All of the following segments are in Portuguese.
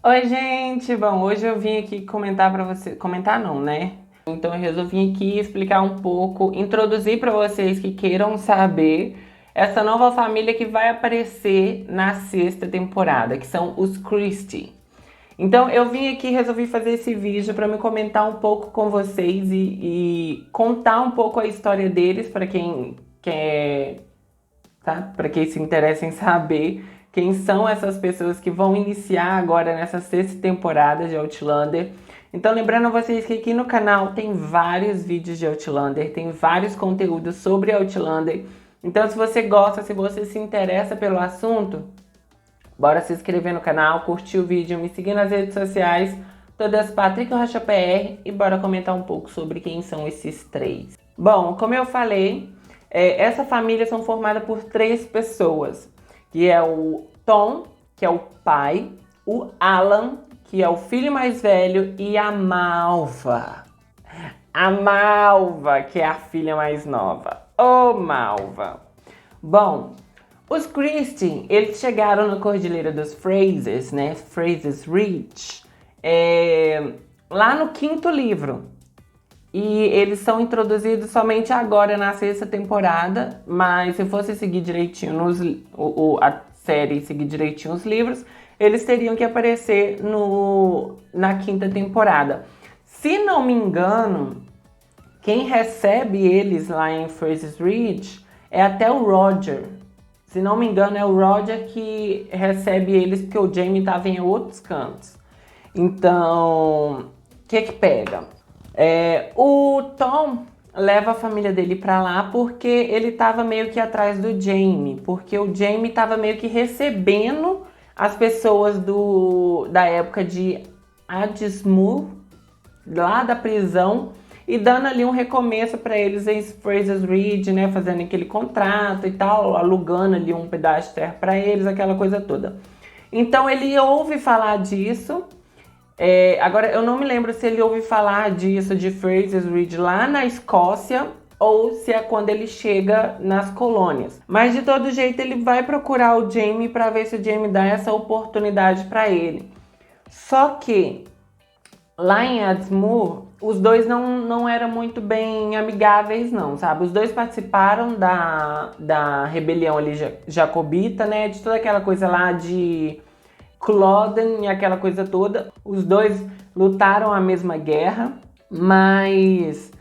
Oi, gente! Bom, hoje eu vim aqui comentar pra você. Comentar não, né? Então eu resolvi aqui explicar um pouco, introduzir pra vocês que queiram saber essa nova família que vai aparecer na sexta temporada, que são os Christie. Então eu vim aqui e resolvi fazer esse vídeo para me comentar um pouco com vocês e contar um pouco a história deles para quem quer, tá? Para quem se interessa em saber quem são essas pessoas que vão iniciar agora nessa sexta temporada de Outlander. Então, lembrando a vocês que aqui no canal tem vários vídeos de Outlander, tem vários conteúdos sobre Outlander. Então, se você gosta, se você se interessa pelo assunto, bora se inscrever no canal, curtir o vídeo, me seguir nas redes sociais, todas Patrick Rocha PR, e bora comentar um pouco sobre quem são esses três. Bom, como eu falei, essa família são formada por três pessoas, que é o Tom, que é o pai, o Alan, que é o filho mais velho, e a Malva. A Malva, que é a filha mais nova. Ô, Malva! Bom, os Christie, eles chegaram na Cordilheira dos Frasers, né? Frasers Ridge, lá no quinto livro. E eles são introduzidos somente agora na sexta temporada, mas se fosse seguir direitinho a série, seguir direitinho os livros, eles teriam que aparecer na quinta temporada. Se não me engano, quem recebe eles lá em Frasers Ridge é até o Roger. Se não me engano, é o Roger que recebe eles, porque o Jamie estava em outros cantos. Então, o que pega? O Tom leva a família dele pra lá porque ele tava meio que atrás do Jamie, porque o Jamie tava meio que recebendo as pessoas da época de Adismur, lá da prisão, e dando ali um recomeço para eles em Frasers Ridge, né, fazendo aquele contrato e tal, alugando ali um pedaço de terra para eles, aquela coisa toda. Então ele ouve falar disso. Agora, eu não me lembro se ele ouve falar disso de Frasers Ridge lá na Escócia ou se é quando ele chega nas colônias. Mas de todo jeito ele vai procurar o Jamie para ver se o Jamie dá essa oportunidade para ele. Só que lá em Adismur, os dois não eram muito bem amigáveis não, sabe? Os dois participaram da rebelião ali jacobita, né? De toda aquela coisa lá de Culloden e aquela coisa toda. Os dois lutaram a mesma guerra, mas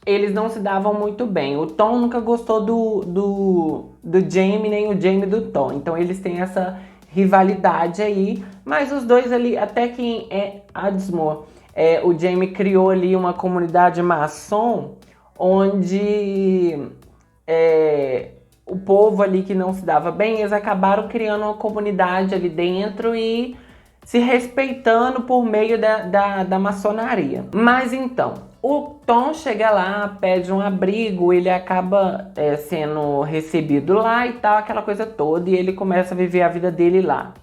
eles não se davam muito bem. O Tom nunca gostou do Jamie, nem o Jamie do Tom. Então eles têm essa rivalidade aí. Mas os dois ali, até que em Adismor, o Jamie criou ali uma comunidade maçom, onde o povo ali que não se dava bem, eles acabaram criando uma comunidade ali dentro e se respeitando por meio da maçonaria. Mas então, o Tom chega lá, pede um abrigo, ele acaba sendo recebido lá e tal, aquela coisa toda, e ele começa a viver a vida dele lá.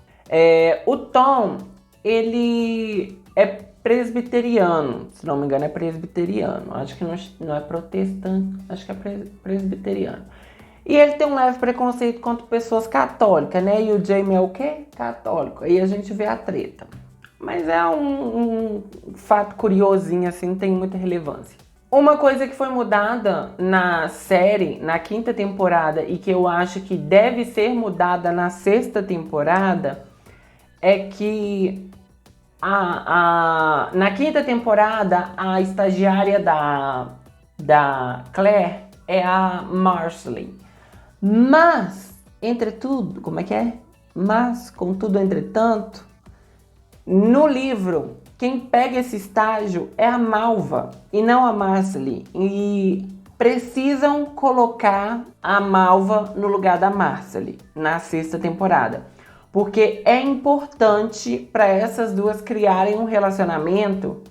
O Tom, ele é presbiteriano, se não me engano é presbiteriano, acho que não é protestante, acho que é presbiteriano. E ele tem um leve preconceito contra pessoas católicas, né? E o Jamie é o quê? Católico. Aí a gente vê a treta. Mas é um fato curiosinho, assim, não tem muita relevância. Uma coisa que foi mudada na série, na quinta temporada, e que eu acho que deve ser mudada na sexta temporada, é que na quinta temporada, a estagiária da Claire é a Marcelly. Mas, entretudo, como é que é? Mas, contudo, entretanto, no livro, quem pega esse estágio é a Malva e não a Marcelly. E precisam colocar a Malva no lugar da Marcelly na sexta temporada. Porque é importante para essas duas criarem um relacionamento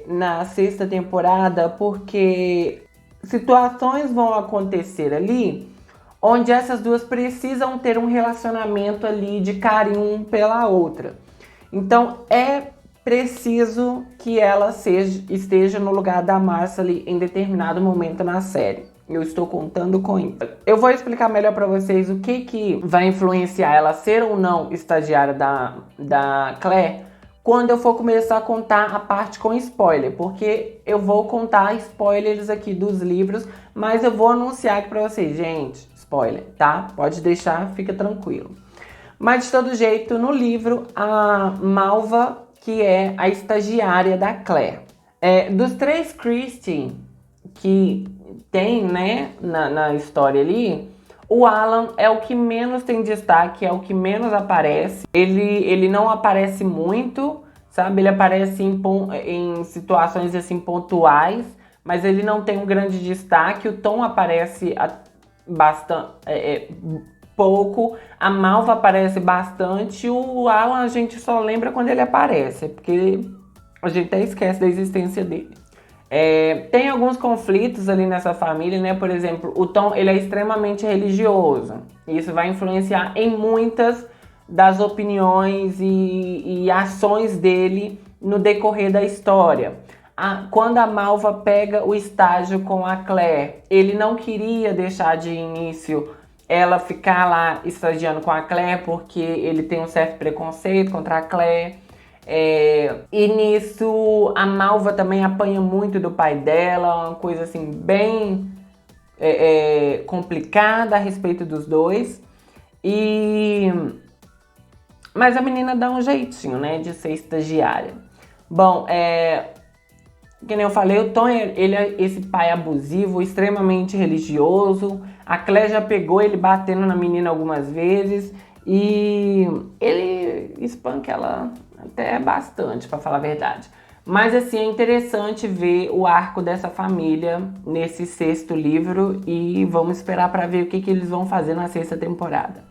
na sexta temporada, porque situações vão acontecer ali onde essas duas precisam ter um relacionamento ali de carinho pela outra. Então é preciso que ela esteja no lugar da Marcelly em determinado momento na série. Eu estou contando com isso. Eu vou explicar melhor pra vocês o que vai influenciar ela ser ou não estagiária da Claire quando eu for começar a contar a parte com spoiler, porque eu vou contar spoilers aqui dos livros, mas eu vou anunciar aqui pra vocês, gente, spoiler, tá? Pode deixar, fica tranquilo. Mas de todo jeito, no livro, a Malva, que é a estagiária da Claire. Dos três Christie que tem, né, na história ali, o Alan é o que menos tem destaque, é o que menos aparece. Ele não aparece muito, sabe? Ele aparece em situações assim pontuais, mas ele não tem um grande destaque. O Tom aparece bastante, pouco. A Malva aparece bastante. O Alan a gente só lembra quando ele aparece, porque a gente até esquece da existência dele. Tem alguns conflitos ali nessa família, né? Por exemplo, o Tom, ele é extremamente religioso. Isso vai influenciar em muitas das opiniões e ações dele no decorrer da história. Quando a Malva pega o estágio com a Claire, ele não queria deixar de início ela ficar lá estagiando com a Claire, porque ele tem um certo preconceito contra a Claire. E nisso a Malva também apanha muito do pai dela, uma coisa assim bem complicada a respeito dos dois. Mas a menina dá um jeitinho, né, de ser estagiária. Bom, que nem eu falei, o Tom, ele é esse pai abusivo, extremamente religioso. A Claire já pegou ele batendo na menina algumas vezes e ele espanca ela até bastante, pra falar a verdade. Mas assim, é interessante ver o arco dessa família nesse 6º livro e vamos esperar pra ver o que eles vão fazer na 6ª temporada.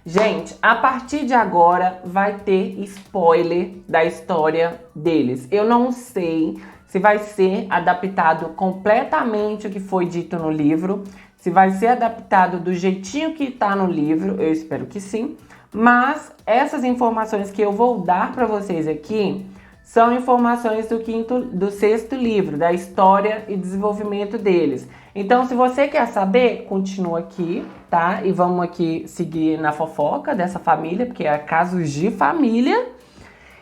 Gente, a partir de agora vai ter spoiler da história deles. Eu não sei se vai ser adaptado completamente o que foi dito no livro, se vai ser adaptado do jeitinho que tá no livro, eu espero que sim. Mas essas informações que eu vou dar para vocês aqui são informações do 6º livro, da história e desenvolvimento deles. Então, se você quer saber, continua aqui, tá? E vamos aqui seguir na fofoca dessa família, porque é casos de família.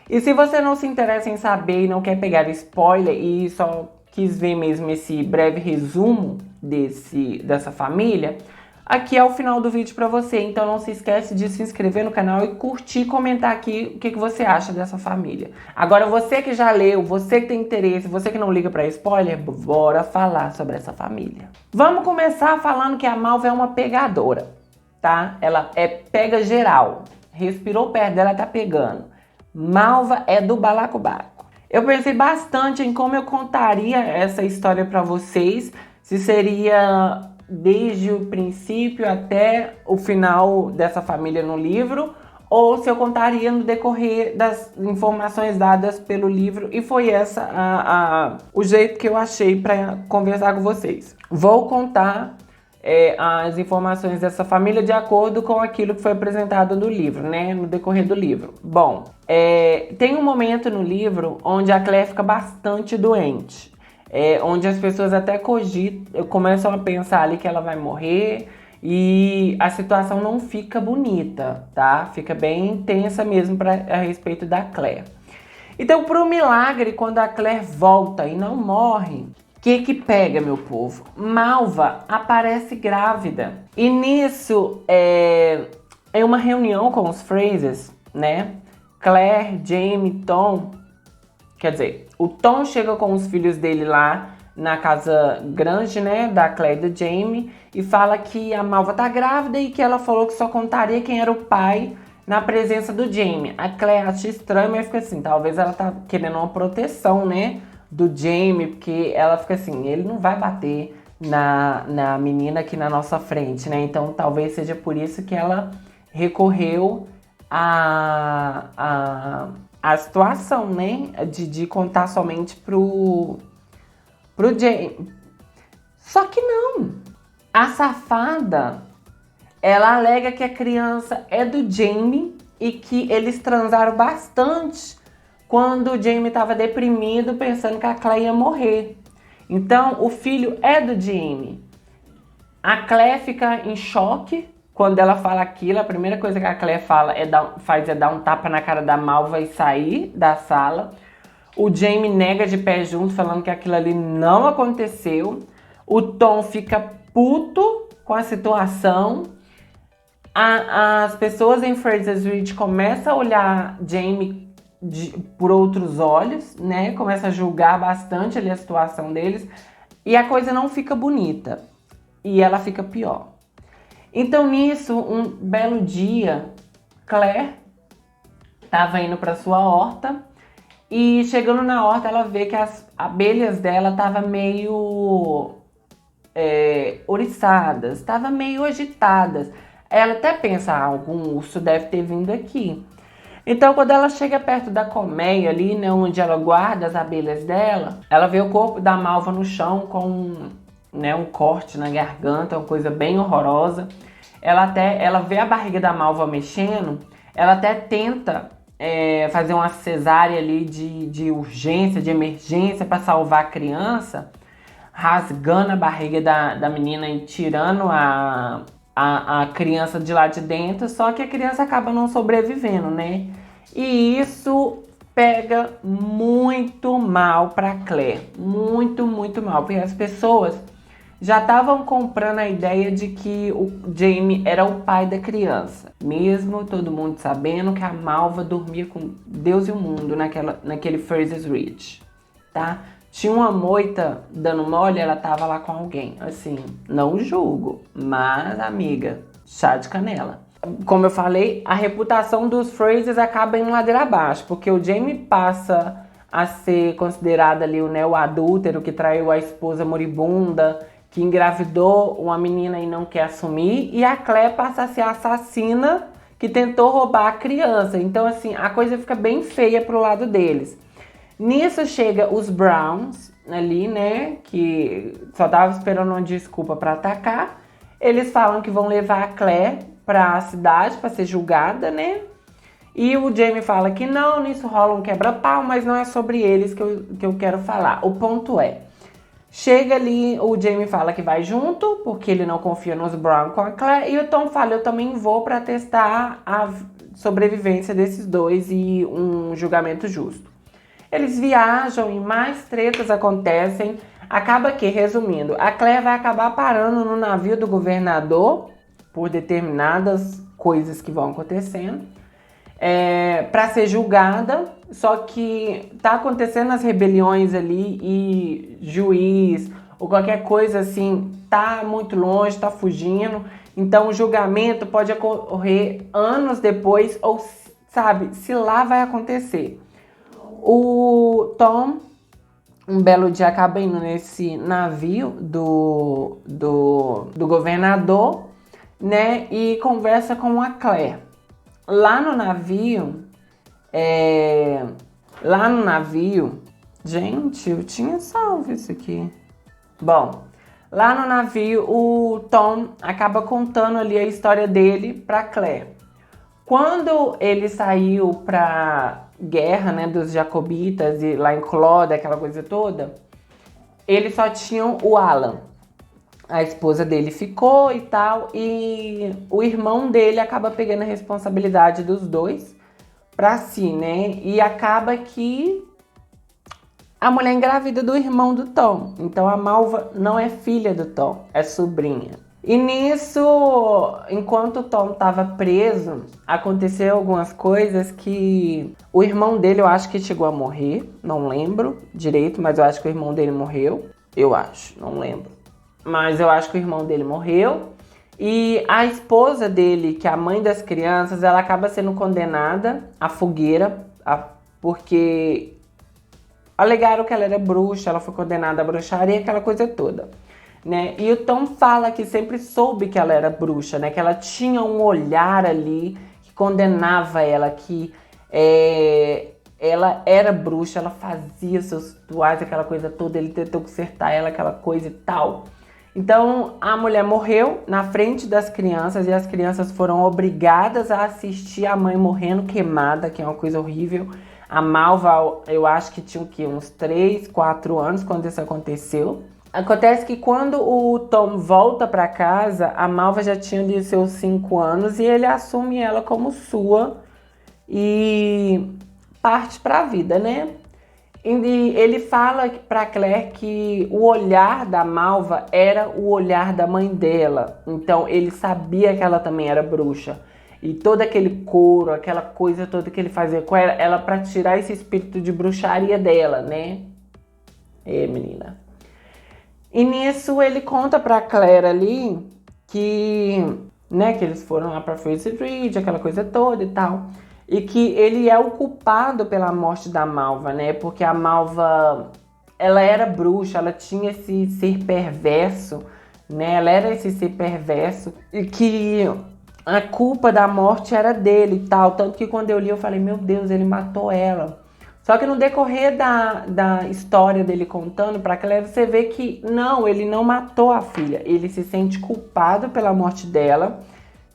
E se você não se interessa em saber e não quer pegar spoiler e só quis ver mesmo esse breve resumo dessa família, aqui é o final do vídeo pra você. Então não se esquece de se inscrever no canal e curtir e comentar aqui o que você acha dessa família. Agora você que já leu, você que tem interesse, você que não liga pra spoiler, bora falar sobre essa família. Vamos começar falando que a Malva é uma pegadora, tá? Ela pega geral. Respirou perto dela, tá pegando. Malva é do balacobaco. Eu pensei bastante em como eu contaria essa história pra vocês. Se seria desde o princípio até o final dessa família no livro, ou se eu contaria no decorrer das informações dadas pelo livro, e foi o jeito que eu achei para conversar com vocês. Vou contar as informações dessa família de acordo com aquilo que foi apresentado no livro, né, no decorrer do livro. Bom, tem um momento no livro onde a Claire fica bastante doente. Onde as pessoas até começam a pensar ali que ela vai morrer e a situação não fica bonita, tá? Fica bem tensa mesmo a respeito da Claire. Então, por um milagre, quando a Claire volta e não morre, o que pega, meu povo? Malva aparece grávida. E nisso, é uma reunião com os Frasers, né? Claire, Jamie, Tom. Quer dizer, o Tom chega com os filhos dele lá na casa grande, né, da Claire e do Jamie, e fala que a Malva tá grávida e que ela falou que só contaria quem era o pai na presença do Jamie. A Claire acha estranho, mas fica assim, talvez ela tá querendo uma proteção, né, do Jamie, porque ela fica assim, ele não vai bater na menina aqui na nossa frente, né, então talvez seja por isso que ela recorreu a situação, né, de contar somente pro Jamie. Só que não. A safada, ela alega que a criança é do Jamie e que eles transaram bastante quando o Jamie estava deprimido, pensando que a Claire ia morrer. Então, o filho é do Jamie. A Claire fica em choque quando ela fala aquilo. A primeira coisa que a Claire fala é dar um tapa na cara da Malva e sair da sala. O Jamie nega de pé junto, falando que aquilo ali não aconteceu. O Tom fica puto com a situação. As pessoas em Fraser's Ridge começam a olhar Jamie por outros olhos, né? Começa a julgar bastante ali a situação deles. E a coisa não fica bonita. E ela fica pior. Então nisso, um belo dia, Claire estava indo para sua horta. E chegando na horta, ela vê que as abelhas dela estavam meio oriçadas, estavam meio agitadas. Ela até pensa, algum urso deve ter vindo aqui. Então, quando ela chega perto da colmeia ali, né, onde ela guarda as abelhas dela, ela vê o corpo da Malva no chão com, né, um corte na garganta, uma coisa bem horrorosa. Ela vê a barriga da Malva mexendo, ela até tenta fazer uma cesárea ali de urgência, de emergência para salvar a criança, rasgando a barriga da menina e tirando a criança de lá de dentro, só que a criança acaba não sobrevivendo, né? E isso pega muito mal pra Claire, muito, muito mal, porque as pessoas já estavam comprando a ideia de que o Jamie era o pai da criança, mesmo todo mundo sabendo que a Malva dormia com Deus e o mundo naquele Fraser's Ridge, tá? Tinha uma moita dando mole, ela tava lá com alguém. Assim, não julgo, mas, amiga, chá de canela. Como eu falei, a reputação dos Frasers acaba em ladeira abaixo, porque o Jamie passa a ser considerado ali o adúltero que traiu a esposa moribunda, que engravidou uma menina e não quer assumir, e a Claire passa a ser a assassina que tentou roubar a criança. Então, assim, a coisa fica bem feia pro lado deles. Nisso chega os Browns ali, né, que só tava esperando uma desculpa para atacar. Eles falam que vão levar a Claire pra cidade para ser julgada, né? E o Jamie fala que não, nisso rola um quebra-pau, mas não é sobre eles que eu quero falar. O ponto é, chega ali, o Jamie fala que vai junto, porque ele não confia nos Browns com a Claire, e o Tom fala, eu também vou para testar a sobrevivência desses dois e um julgamento justo. Eles viajam e mais tretas acontecem. Acaba que, resumindo, a Claire vai acabar parando no navio do governador por determinadas coisas que vão acontecendo para ser julgada. Só que tá acontecendo as rebeliões ali e juiz ou qualquer coisa assim tá muito longe, tá fugindo. Então o julgamento pode ocorrer anos depois ou, sabe, se lá vai acontecer. O Tom, um belo dia, acaba indo nesse navio do governador, né? E conversa com a Claire. Lá no navio, gente, eu tinha salvo isso aqui. Bom, lá no navio, o Tom acaba contando ali a história dele pra Claire. Quando ele saiu pra guerra, né, dos jacobitas e lá em Clóda, aquela coisa toda, eles só tinham o Alan. A esposa dele ficou e tal, e o irmão dele acaba pegando a responsabilidade dos dois pra si, né? E acaba que a mulher engravida do irmão do Tom. Então a Malva não é filha do Tom, é sobrinha. E nisso, enquanto o Tom estava preso, aconteceu algumas coisas que o irmão dele, eu acho que chegou a morrer, não lembro direito, mas eu acho que o irmão dele morreu. Eu acho, não lembro. Mas eu acho que o irmão dele morreu. E a esposa dele, que é a mãe das crianças, ela acaba sendo condenada à fogueira, porque alegaram que ela era bruxa, ela foi condenada à bruxaria, aquela coisa toda. Né? E o Tom fala que sempre soube que ela era bruxa, né? Que ela tinha um olhar ali que condenava ela, que ela era bruxa, ela fazia seus rituais, aquela coisa toda, ele tentou consertar ela, aquela coisa e tal. Então a mulher morreu na frente das crianças e as crianças foram obrigadas a assistir a mãe morrendo queimada, que é uma coisa horrível. A Malva, eu acho que tinha o quê? Uns 3, 4 anos quando isso aconteceu. Acontece que quando o Tom volta pra casa, a Malva já tinha ali seus 5 anos e ele assume ela como sua e parte pra vida, né? E ele fala pra Claire que o olhar da Malva era o olhar da mãe dela. Então ele sabia que ela também era bruxa. E todo aquele couro, aquela coisa toda que ele fazia com ela pra tirar esse espírito de bruxaria dela, né? É, menina. E nisso ele conta pra Claire ali que, né, que eles foram lá pra Fraser Ridge, aquela coisa toda e tal. E que ele é o culpado pela morte da Malva, né? Porque a Malva, ela era bruxa, ela tinha esse ser perverso, né? Ela era esse ser perverso e que a culpa da morte era dele e tal. Tanto que quando eu li eu falei, meu Deus, ele matou ela. Só que no decorrer da história dele contando pra Claire, você vê que não, ele não matou a filha. Ele se sente culpado pela morte dela.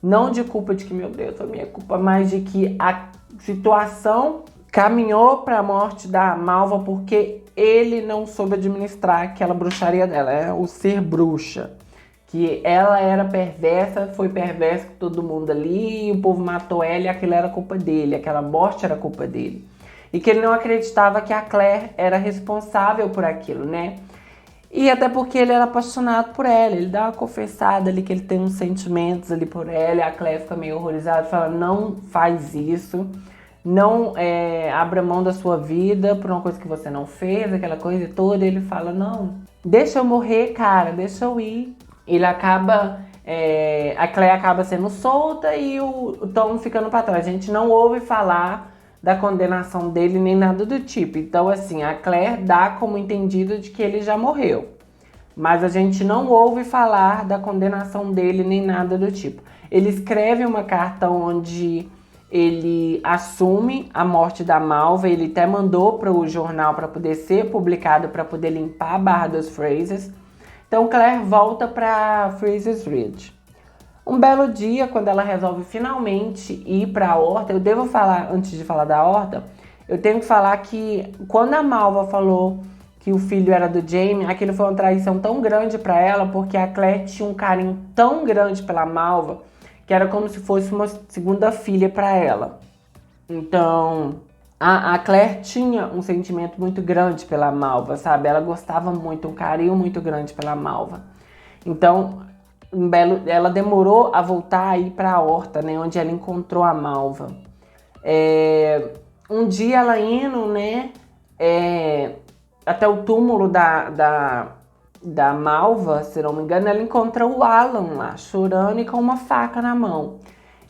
Não de culpa de que, meu Deus, foi minha culpa, mas de que a situação caminhou para a morte da Malva porque ele não soube administrar aquela bruxaria dela, o ser bruxa. Que ela era perversa, foi perversa com todo mundo ali, o povo matou ela e aquilo era culpa dele, aquela morte era culpa dele. E que ele não acreditava que a Claire era responsável por aquilo, né? E até porque ele era apaixonado por ela, ele dá uma confessada ali que ele tem uns sentimentos ali por ela, e a Claire fica meio horrorizada, fala, não faz isso, não abra mão da sua vida por uma coisa que você não fez, aquela coisa toda, e ele fala, não, deixa eu morrer, cara, deixa eu ir. Ele acaba, a Claire acaba sendo solta e o Tom ficando pra trás. A gente não ouve falar da condenação dele nem nada do tipo. Então, assim, a Claire dá como entendido de que ele já morreu. Mas a gente não ouve falar da condenação dele nem nada do tipo. Ele escreve uma carta onde ele assume a morte da Malva. Ele até mandou para o jornal para poder ser publicado, para poder limpar a barra dos Frasers. Então, Claire volta para Fraser's Ridge. Um belo dia, quando ela resolve finalmente ir para a horta, eu devo falar, antes de falar da horta, eu tenho que falar que quando a Malva falou que o filho era do Jamie, aquilo foi uma traição tão grande para ela, porque a Claire tinha um carinho tão grande pela Malva, que era como se fosse uma segunda filha para ela. Então, a Claire tinha um sentimento muito grande pela Malva, sabe? Ela gostava muito, um carinho muito grande pela Malva. Então, ela demorou a voltar aí para a horta, né, onde ela encontrou a Malva. Um dia ela indo, né, até o túmulo da Malva, se não me engano, ela encontra o Alan lá, chorando e com uma faca na mão.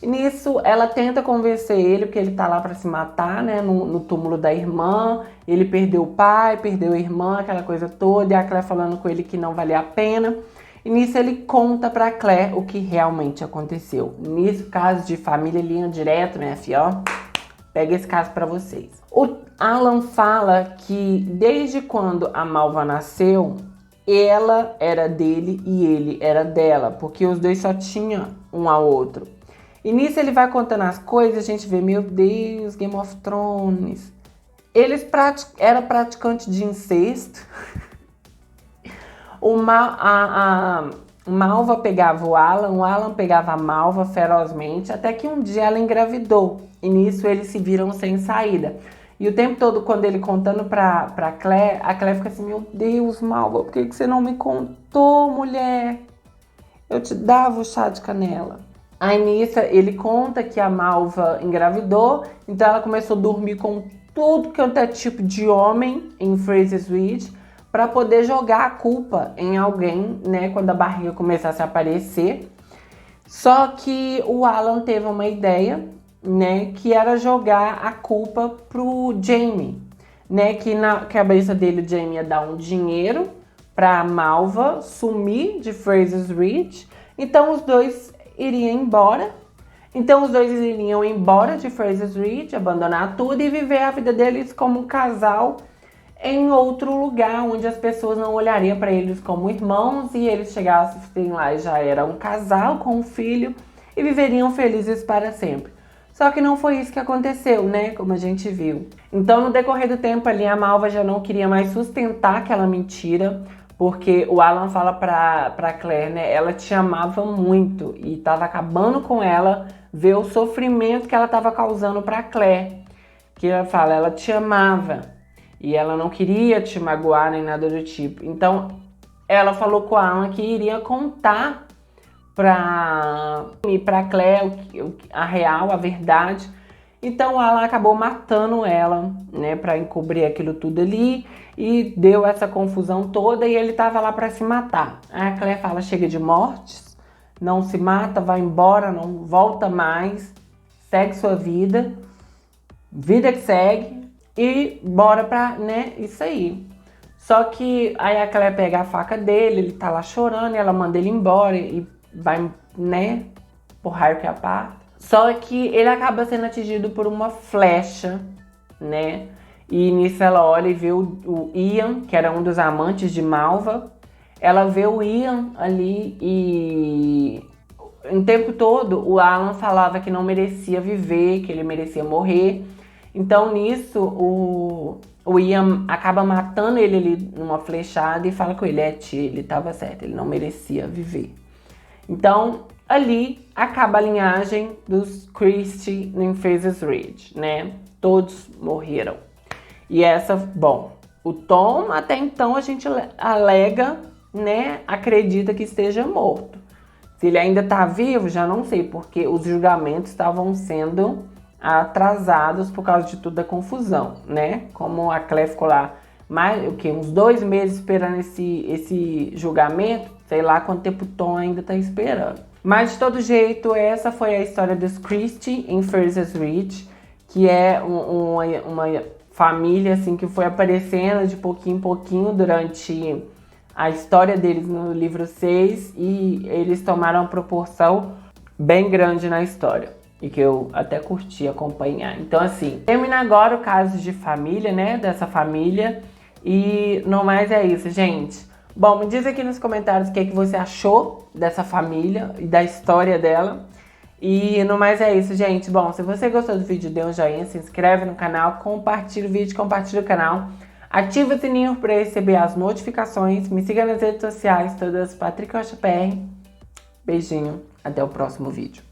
E nisso, ela tenta convencer ele, porque ele tá lá para se matar, né, no túmulo da irmã. Ele perdeu o pai, perdeu a irmã, aquela coisa toda, e a Claire falando com ele que não valia a pena. E nisso ele conta pra Claire o que realmente aconteceu. Nisso, caso de família, linha direto, minha filha, ó. Pega esse caso pra vocês. O Alan fala que desde quando a Malva nasceu, ela era dele e ele era dela, porque os dois só tinham um ao outro. E nisso ele vai contando as coisas, a gente vê, meu Deus, Game of Thrones. Eles eram praticantes de incesto. A Malva pegava o Alan pegava a Malva ferozmente, até que um dia ela engravidou. E nisso eles se viram sem saída. E o tempo todo, quando ele contando pra Claire, a Claire fica assim, meu Deus, Malva, por que você não me contou, mulher? Eu te dava o chá de canela. Aí nisso ele conta que a Malva engravidou, então ela começou a dormir com tudo que é tipo de homem em Fraser's Ridge, para poder jogar a culpa em alguém, né, quando a barriga começasse a aparecer. Só que o Alan teve uma ideia, né, que era jogar a culpa pro Jamie, né, que na cabeça dele o Jamie ia dar um dinheiro pra Malva sumir de Fraser's Ridge, então os dois iriam embora. Então os dois iriam embora de Fraser's Ridge, abandonar tudo e viver a vida deles como um casal em outro lugar, onde as pessoas não olhariam para eles como irmãos e eles chegassem lá e já era um casal com um filho e viveriam felizes para sempre. Só que não foi isso que aconteceu, né? Como a gente viu. Então, no decorrer do tempo ali, a Malva já não queria mais sustentar aquela mentira, Porque o Alan fala pra Claire, né? Ela te amava muito e tava acabando com ela ver o sofrimento que ela tava causando pra Claire. Que ela fala, ela te amava e ela não queria te magoar nem nada do tipo. Então, ela falou com o Alan que iria contar pra Claire a real, a verdade. Então, o Alan acabou matando ela, né, pra encobrir aquilo tudo ali. E deu essa confusão toda e ele tava lá pra se matar. Aí a Claire fala, chega de mortes, não se mata, vai embora, não volta mais, segue sua vida, vida que segue e bora pra, né, isso aí. Só que aí a Claire pega a faca dele, ele tá lá chorando e ela manda ele embora e vai, né, por raio que a parte. Só que ele acaba sendo atingido por uma flecha, né? E nisso ela olha e vê o Ian, que era um dos amantes de Malva. Ela vê o Ian ali e o tempo todo o Alan falava que não merecia viver, que ele merecia morrer. Então nisso o Ian acaba matando ele ali numa flechada e fala com ele, tia, ele estava certo, ele não merecia viver. Então ali acaba a linhagem dos Christie em Fraser's Ridge, né? Todos morreram. E essa, bom, o Tom até então a gente alega, né, acredita que esteja morto. Se ele ainda tá vivo, já não sei, porque os julgamentos estavam sendo atrasados por causa de toda a confusão, né? Como a Claire ficou lá uns 2 meses esperando esse julgamento, sei lá quanto tempo o Tom ainda tá esperando. Mas de todo jeito, essa foi a história dos Christie em Fraser's Ridge, que é uma família assim que foi aparecendo de pouquinho em pouquinho durante a história deles no livro 6 e eles tomaram uma proporção bem grande na história e que eu até curti acompanhar. Então assim, termina agora o caso de família, né, dessa família e no mais é isso, gente. Bom, me diz aqui nos comentários o que você achou dessa família e da história dela. E no mais é isso, gente. Bom, se você gostou do vídeo, dê um joinha, se inscreve no canal, compartilha o vídeo, compartilha o canal. Ativa o sininho para receber as notificações. Me siga nas redes sociais, todas Patrick Rocha PR. Beijinho, até o próximo vídeo.